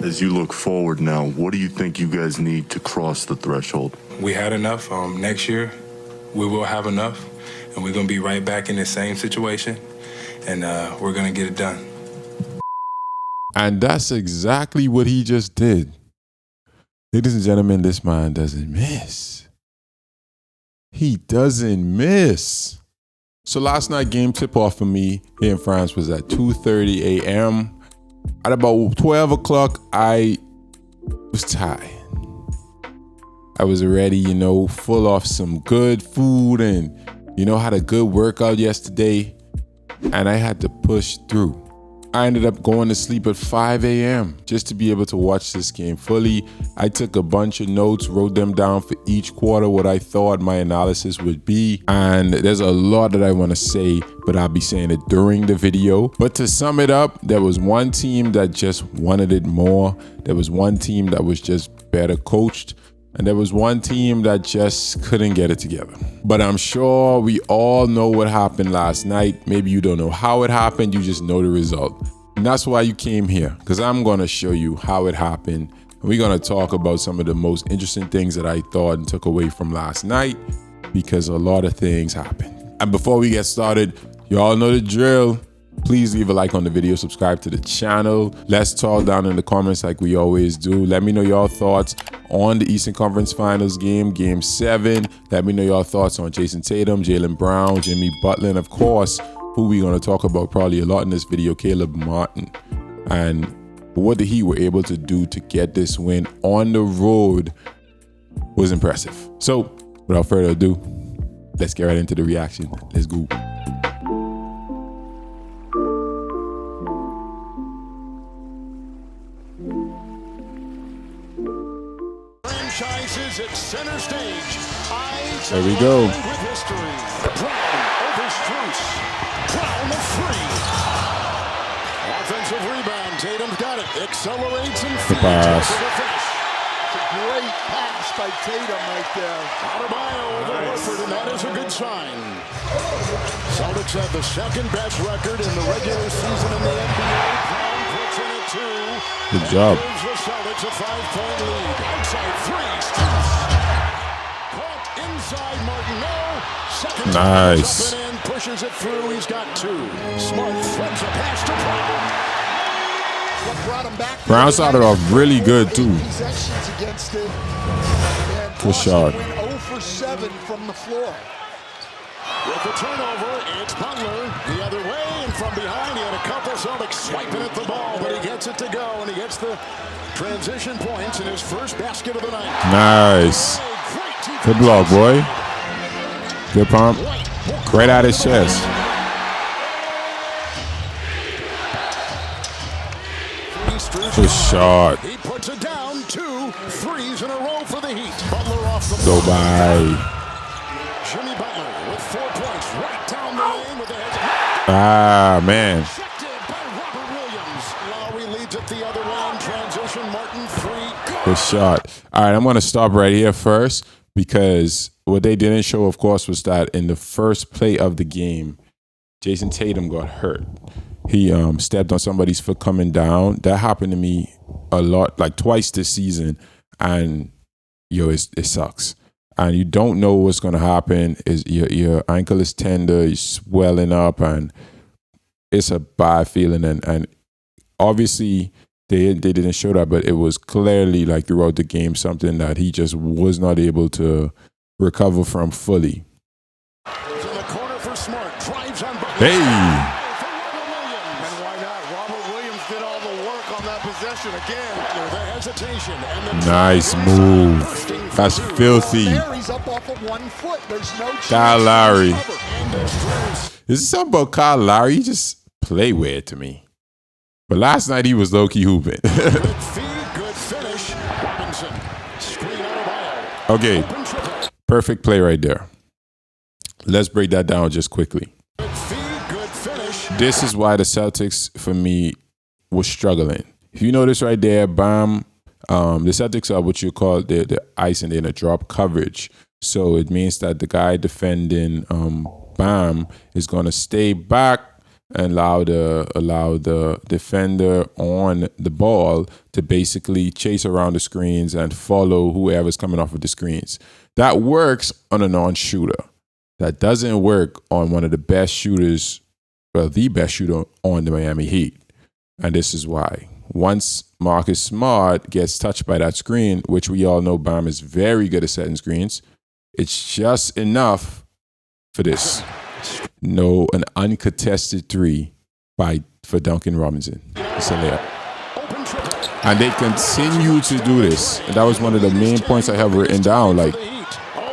As you look forward now, what do you think you guys need to cross the threshold? We had enough. Next year, we will have enough, and we're going to be right back in the same situation, and we're going to get it done. And that's exactly what he just did. Ladies and gentlemen, this man doesn't miss. He doesn't miss. So last night game tip-off for me here in France was at 2:30 a.m. At about 12 o'clock, I was tired. I was already, full of some good food and, had a good workout yesterday. And I had to push through. I ended up going to sleep at 5 a.m. just to be able to watch this game fully. I took a bunch of notes, wrote them down for each quarter, what I thought my analysis would be. And there's a lot that I want to say, but I'll be saying it during the video. But to sum it up, there was one team that just wanted it more. There was one team that was just better coached. And there was one team that just couldn't get it together. But I'm sure we all know what happened last night. Maybe you don't know how it happened, you just know the result. And that's why you came here, because I'm going to show you how it happened. And we're going to talk about some of the most interesting things that I thought and took away from last night, because a lot of things happened. And before we get started, you all know the drill. Please leave a like on the video, subscribe to the channel. Let's talk down in the comments like we always do. Let me know your thoughts on the Eastern Conference Finals game, Game 7. Let me know your thoughts on Jason Tatum, Jaylen Brown, Jimmy Butler, and of course, who we're going to talk about probably a lot in this video, Caleb Martin. And what the Heat were able to do to get this win on the road was impressive. So, without further ado, let's get right into the reaction. Let's go. Franchises at center stage. There we go. With history. Brown over Strus. Brown a free. Offensive rebound. Tatum's got it. Accelerates and feeds pass. for the finish. It's a great pass by Tatum right there. Adebayo over Horford, and that is a good sign. Celtics have the second best record in the regular season in the NBA. Brown puts in a 2. Good job. Gives the Celtics a 5-point lead. Outside three. Strus. Caught inside Martin. No. Second Nice. up and in. Pushes it through. He's got 2. Smart flips a pass to Brown. What brought him back? Brown started off really good too. Possessions against it. Good shot. 0 for 7 from the floor. With the turnover, it's Butler the other way, and from behind he had a couple Celtics swiping at the ball, but he gets it to go, and he gets the transition points in his first basket of the night. Nice. Good block, boy. Good pump. Right out his chest. Good shot. He puts it down. 2 threes in a row for the Heat. Butler off the Go by. Jimmy Butler with 4 points right down the lane with the head. Ah, man. Rejected by Robert Williams. Lowry leads it the other way in transition. Martin 3. Good shot. All right, I'm going to stop right here first, because what they didn't show, of course, was that in the first play of the game, Jason Tatum got hurt. He stepped on somebody's foot coming down. That happened to me a lot, like twice this season. And, it sucks. And you don't know what's going to happen. Your ankle is tender, you're swelling up, and it's a bad feeling. And obviously, they didn't show that, but it was clearly, like, throughout the game, something that he just was not able to recover from fully. He's in the corner for Smart. Drives on Butler. Hey! Nice move. That's filthy. Kyle Lowry. This is something about Kyle Lowry. He just play weird to me. But last night he was low-key hooping. Good finish. Okay. Perfect play right there. Let's break that down just quickly. This is why the Celtics, for me, was struggling. If you notice right there, bam, the Celtics are what you call the ice, and they're in a drop coverage. So it means that the guy defending Bam is going to stay back and allow the defender on the ball to basically chase around the screens and follow whoever's coming off of the screens. That works on a non-shooter. That doesn't work on one of the best shooters, well, the best shooter on the Miami Heat. And this is why. Once Marcus Smart gets touched by that screen, which we all know Bam is very good at setting screens, it's just enough for this. No, an uncontested three for Duncan Robinson. It's a layup. And they continue to do this. And that was one of the main points I have written down. Like,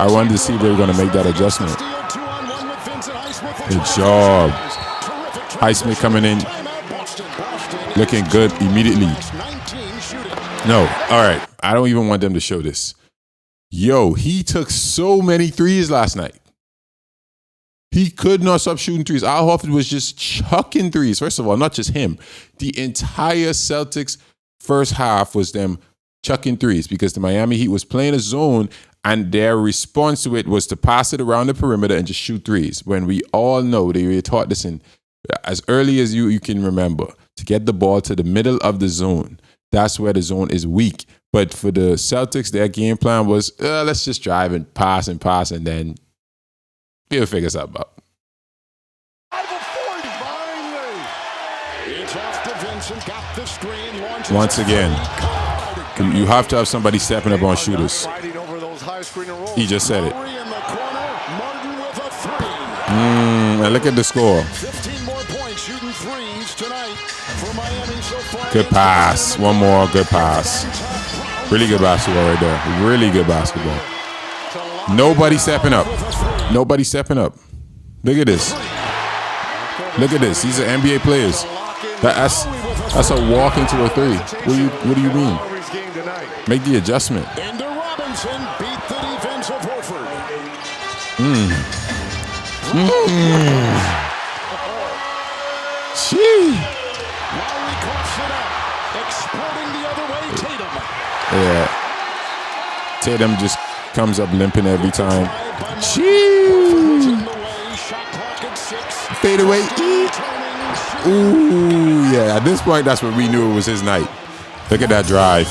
I wanted to see if they were going to make that adjustment. Good job. Highsmith coming in, looking good immediately. No, all right. I don't even want them to show this. Yo, he took so many threes last night. He could not stop shooting threes. Al Horford was just chucking threes. First of all, not just him. The entire Celtics first half was them chucking threes because the Miami Heat was playing a zone and their response to it was to pass it around the perimeter and just shoot threes. When we all know, they were taught this in as early as you can remember, to get the ball to the middle of the zone. That's where the zone is weak. But for the Celtics, their game plan was, let's just drive and pass, and then we'll figure something out. Once again, you have to have somebody stepping up on shooters. He just said it. And look at the score. 15 more points shooting threes tonight for Miami so far. Good pass. One more good pass. Really good basketball right there. Really good basketball. Nobody stepping up. Nobody stepping up. Look at this. Look at this. These are NBA players. That's a walk into a three. What do you mean? Make the adjustment. Into Robinson beat the defense of Horford. Gee. Lowry coughs it up, exploding the other way. Tatum. Yeah. Tatum just comes up limping every time. Gee. Fade away. Ooh, yeah. At this point, that's when we knew it was his night. Look at that drive.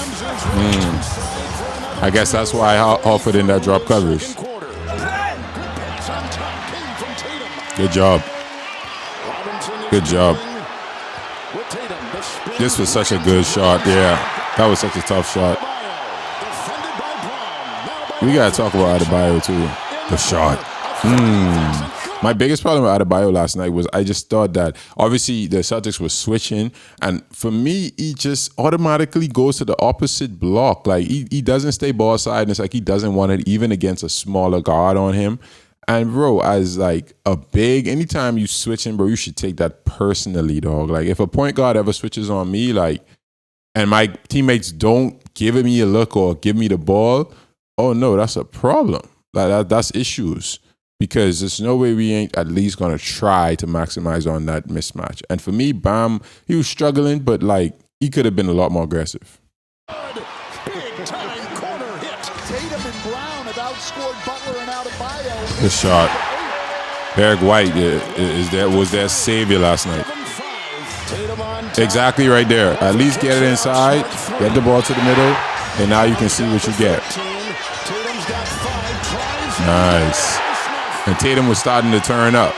I guess that's why Horford in that drop coverage. Good job. Good job. This was such a good shot. Yeah, that was such a tough shot. We got to talk about Adebayo, too. The shot. My biggest problem with Adebayo last night was I just thought that obviously the Celtics were switching, and for me, he just automatically goes to the opposite block. Like, he doesn't stay ball side, and it's like he doesn't want it even against a smaller guard on him. And, bro, as, like, a big, anytime you switching, bro, you should take that personally, dog. Like, if a point guard ever switches on me, like, and my teammates don't give me a look or give me the ball, oh, no, that's a problem. Like, that's issues. Because there's no way we ain't at least going to try to maximize on that mismatch. And for me, Bam, he was struggling, but, like, he could have been a lot more aggressive. Big-time corner hit. Tatum and Brown have outscored Butler and Adebayo. Good shot. Eric White was their savior last night. Exactly right there. At least get it inside, get the ball to the middle, and now you can see what you get. Nice. And Tatum was starting to turn up.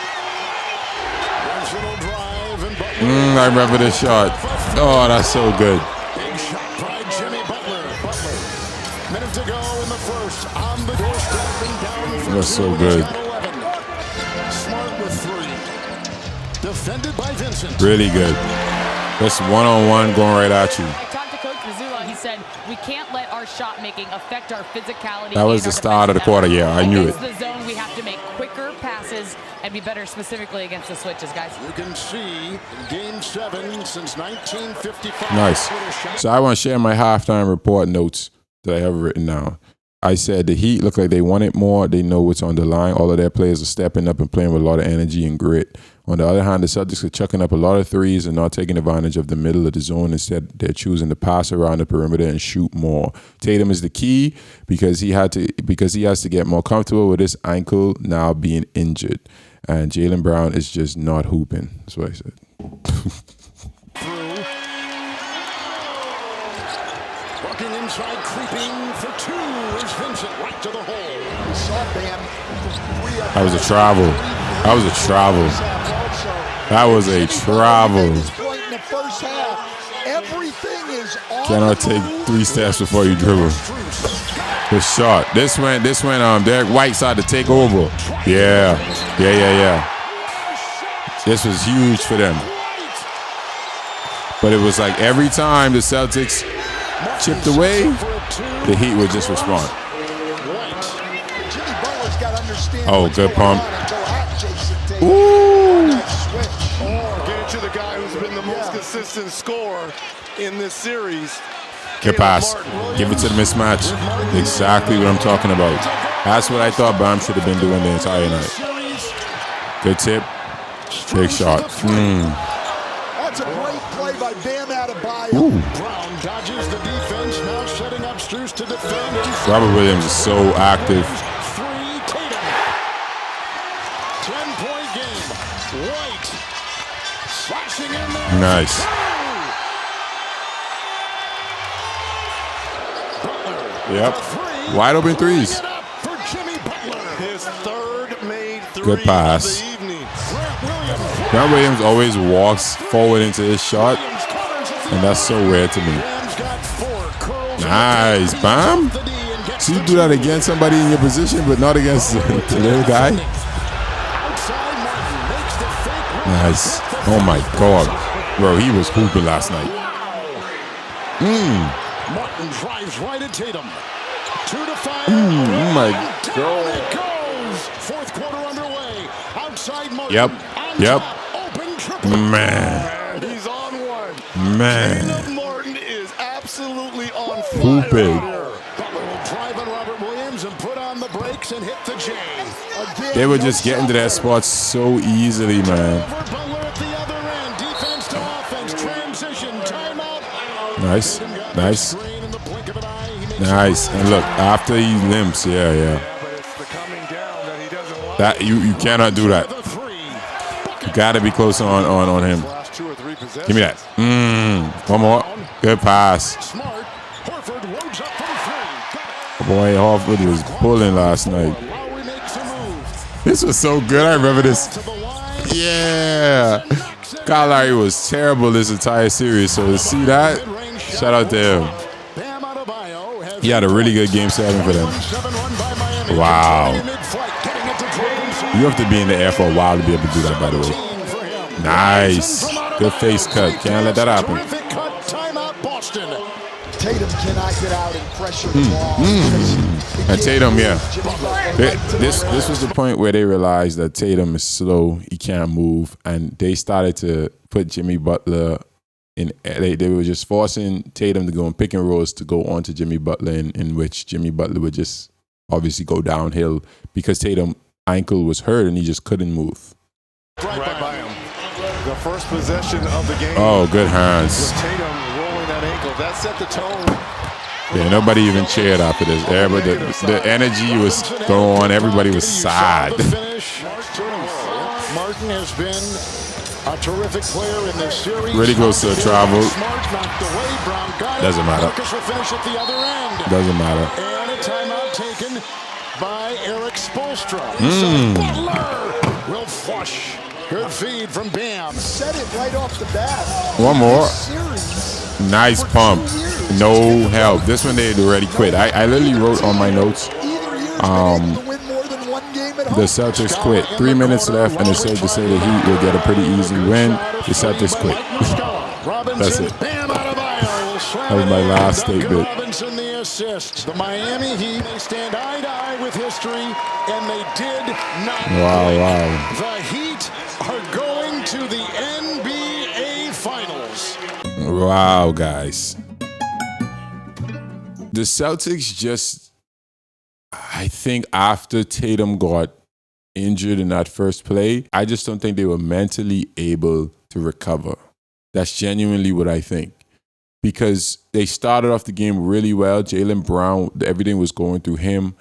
I remember this shot. Oh, that's so good. Big shot by Jimmy Butler. Minute to go in the first. On the doorstep. That's so good. Smart with three. Defended by Vincent. Really good. That's one-on-one going right at you. I talked to Coach Mazzulla. He said, we can't let our shot making affect our physicality. That was the start of the quarter. Yeah, I knew it. Against the zone, we have to make quicker passes and be better specifically against the switches, guys. You can see Game 7 since 1955. Nice. So I want to share my halftime report notes that I have written down. I said the Heat look like they want it more. They know what's on the line. All of their players are stepping up and playing with a lot of energy and grit. On the other hand, the Celtics are chucking up a lot of threes and not taking advantage of the middle of the zone. Instead, they're choosing to pass around the perimeter and shoot more. Tatum is the key because he has to get more comfortable with his ankle now being injured. and Jaylen Brown is just not hooping. That's what I said. Working inside, creeping for two is Vincent right to the hole. We saw Bam from 3 up. That was a travel. That was a travel. That was a travel. At this point in the first half, everything is on. Cannot take 3 steps before you dribble. The shot. This went. Derek White started to take over. Yeah. This was huge for them. But it was like every time the Celtics chipped away, the Heat would just respond. Jimmy Butler's got to understand. Oh, good pump. Ooh. Get it to the guy who's been the most consistent scorer in this series. Good pass. Give it to the mismatch. Exactly what I'm talking about. That's what I thought Bam should have been doing the entire night. Good tip. Big shot. That's a great play by Bam Adebayo. Brown dodges the defense, now setting up Strus to defend. Robert Williams is so active. 3, Tatum. 10-point game. White slashing in there. Nice. Yep. Wide open threes. For Jimmy Butler. His third made three Good pass. of the evening. Grant Williams always walks forward into his shot, and that's so weird to me. Nice, Bam. So you do that against somebody in your position, but not against the little guy. Nice. Oh my God, bro, he was hooping last night. Martin drives right at Tatum. 2 to 5. Oh my Down God. it goes. Fourth quarter underway. Outside Martin. Yep. Open triple. Man. He's on one. Man. Caleb Martin is absolutely on fire. Hooping. Butler will drive on Robert Williams and put on the brakes and hit the J. Again, They were just getting to that spot so easily, man. over Butler at the other end. Defense to offense. Transition. Timeout. Nice. Nice. Screen in the blink of an eye. He makes Nice. And look, after he limps, yeah. But it's the coming down that he doesn't like. That you cannot do that. the 3. You gotta be close on him. Last 2 or 3 possessions. Give me that. One more. Good pass. Smart. Horford loads up for the 3. Boy, Horford was pulling last night. Lowry makes a move. This was so good. I remember this. To the line. Yeah. Kyle Lowry was terrible this entire series. So to see that, shout out to him. Bam Adebayo has He had a really good game 7 for them. 1-7 run by Miami. Wow. Mid-flight, getting it to Jordan. You have to be in the air for a while to be able to do that, by the way. For him. Nice. Good face cut. Can't let that happen. Terrific cut. Timeout, Boston. Tatum cannot get out and pressure the ball. And Tatum, yeah. Jimmy Butler This was the point where they realized that Tatum is slow, he can't move, and they started to put Jimmy Butler in. They were just forcing Tatum to go in pick and rolls to go on to Jimmy Butler, in which Jimmy Butler would just obviously go downhill because Tatum's ankle was hurt and he just couldn't move. Right by him. The first possession of the game. Oh, good hands. With Tatum rolling that ankle. That set the tone. Yeah, nobody even cheered after this. Everybody, the energy was gone. Everybody was sad. Martin has been a terrific player in this series. Really close to a travel. Smart knocked away. Brown got it. Doesn't matter. Lucas will finish at the other end. Doesn't matter. And a timeout taken by Eric Spoelstra. So Butler will flush. Good feed from Bam. set it right off the bat. One more. Series Nice for 2 pump. years. No help. This one they had already quit. I literally wrote on my notes, Either year's been able to win more than 1 game at home. the Celtics quit. 3 minutes left, and it's safe to say the Heat will get a pretty easy win. The Celtics quit. That's it. That was my last statement. Robinson the assist. The Miami Heat, they stand eye to eye with history, and they did not. Wow. The Heat are going to the NBA Finals. Wow, guys. The Celtics just, I think after Tatum got injured in that first play, I just don't think they were mentally able to recover. That's genuinely what I think. Because they started off the game really well. Jaylen Brown, everything was going through him,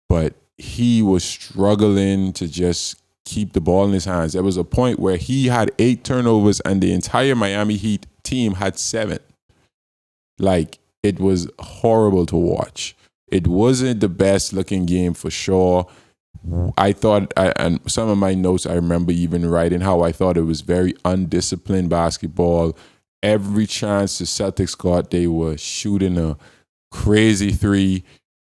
but he was struggling to just keep the ball in his hands. There was a point where he had 8 turnovers and the entire Miami Heat team had 7. Like, it was horrible to watch. It wasn't the best looking game for sure. I thought, and some of my notes, I remember even writing how I thought it was very undisciplined basketball. Every chance the Celtics got, they were shooting a crazy 3,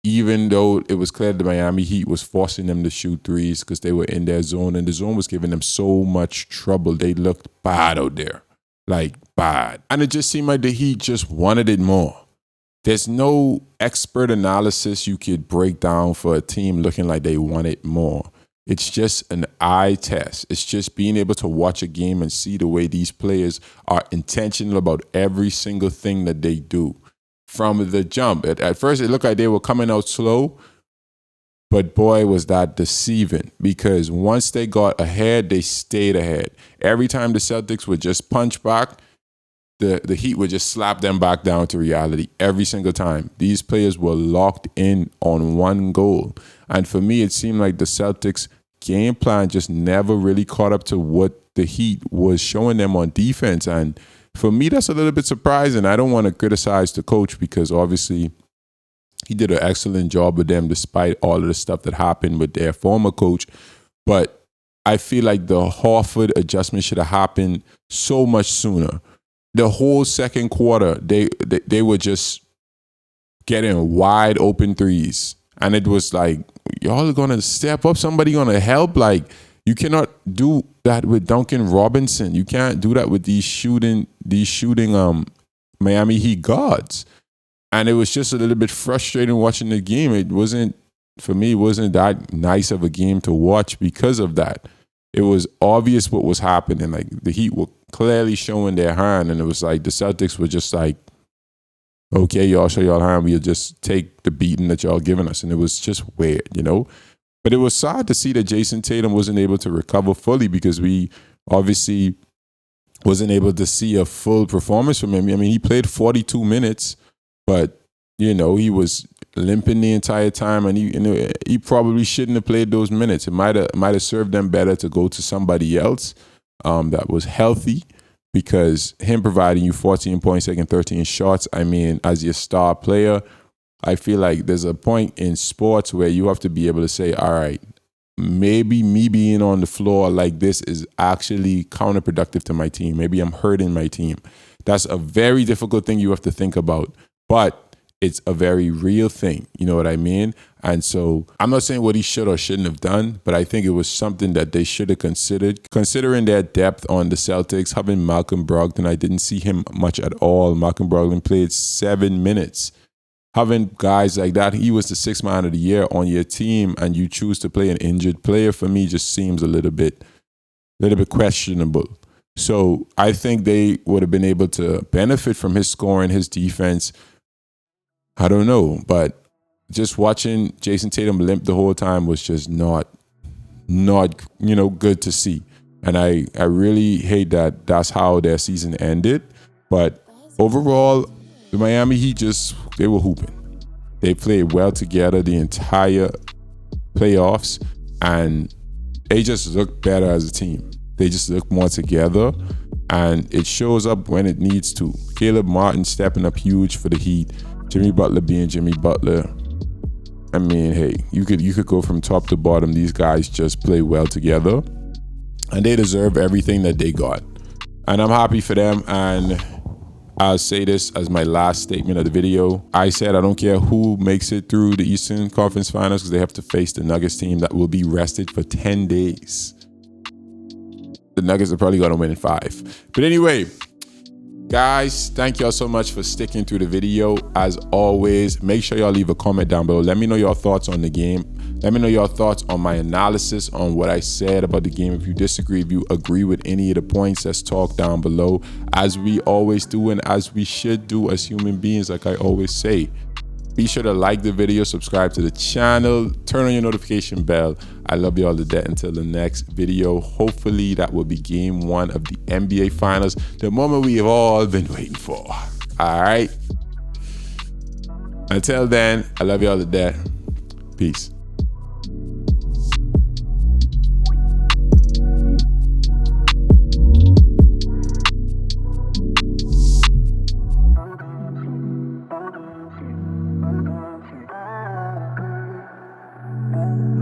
even though it was clear the Miami Heat was forcing them to shoot 3s because they were in their zone, and the zone was giving them so much trouble. They looked bad out there, like bad. And it just seemed like the Heat just wanted it more. There's no expert analysis you could break down for a team looking like they want it more. It's just an eye test. It's just being able to watch a game and see the way these players are intentional about every single thing that they do from the jump. At first, it looked like they were coming out slow, but boy, was that deceiving, because once they got ahead, they stayed ahead. Every time the Celtics would just punch back, the Heat would just slap them back down to reality every single time. These players were locked in on one goal. And for me, it seemed like the Celtics game plan just never really caught up to what the Heat was showing them on defense. And for me, that's a little bit surprising. I don't want to criticize the coach because obviously he did an excellent job with them despite all of the stuff that happened with their former coach. But I feel like the Horford adjustment should have happened so much sooner. The whole second quarter, they were just getting wide open 3s. And it was like, y'all are going to step up. Somebody going to help. Like, you cannot do that with Duncan Robinson. You can't do that with these shooting Miami Heat guards. And it was just a little bit frustrating watching the game. It wasn't that nice of a game to watch because of that. It was obvious what was happening. Like, the Heat were clearly showing their hand, and it was like the Celtics were just like, okay, y'all show y'all hand, we'll just take the beating that y'all giving us. And it was just weird, you know? But it was sad to see that Jason Tatum wasn't able to recover fully because we obviously wasn't able to see a full performance from him. I mean, he played 42 minutes, but, you know, he was limping the entire time, and he probably shouldn't have played those minutes. It might have served them better to go to somebody else that was healthy, because him providing you 14 points, taking 13 shots, I mean, as your star player, I feel like there's a point in sports where you have to be able to say, all right, maybe me being on the floor like this is actually counterproductive to my team. Maybe I'm hurting my team. That's a very difficult thing you have to think about, but it's a very real thing. You know what I mean? And so I'm not saying what he should or shouldn't have done, but I think it was something that they should have considered. Considering their depth on the Celtics, having Malcolm Brogdon, I didn't see him much at all. Malcolm Brogdon played 7 minutes. Having guys like that, he was the 6th man of the year on your team, and you choose to play an injured player, for me just seems a little bit questionable. So I think they would have been able to benefit from his scoring, his defense. I don't know, but just watching Jason Tatum limp the whole time was just not good to see. And I really hate that that's how their season ended. But overall, the Miami Heat they were hooping. They played well together the entire playoffs, and they just looked better as a team. They just look more together, and it shows up when it needs to. Caleb Martin stepping up huge for the Heat. Jimmy Butler being Jimmy Butler. I mean, hey, you could go from top to bottom. These guys just play well together, and they deserve everything that they got. And I'm happy for them, and I'll say this as my last statement of the video. I said I don't care who makes it through the Eastern Conference Finals, because they have to face the Nuggets team that will be rested for 10 days. The Nuggets are probably going to win in 5. But anyway, guys, thank y'all so much for sticking through the video. As always, make sure y'all leave a comment down below. Let me know your thoughts on the game. Let me know your thoughts on my analysis on what I said about the game. If you disagree, if you agree with any of the points, let's talk down below, as we always do and as we should do as human beings, like I always say. Be sure to like the video, subscribe to the channel, turn on your notification bell. I love you all to death. Until the next video, hopefully that will be game 1 of the NBA Finals, the moment we have all been waiting for. All right? Until then, I love you all to death. Peace. Bye.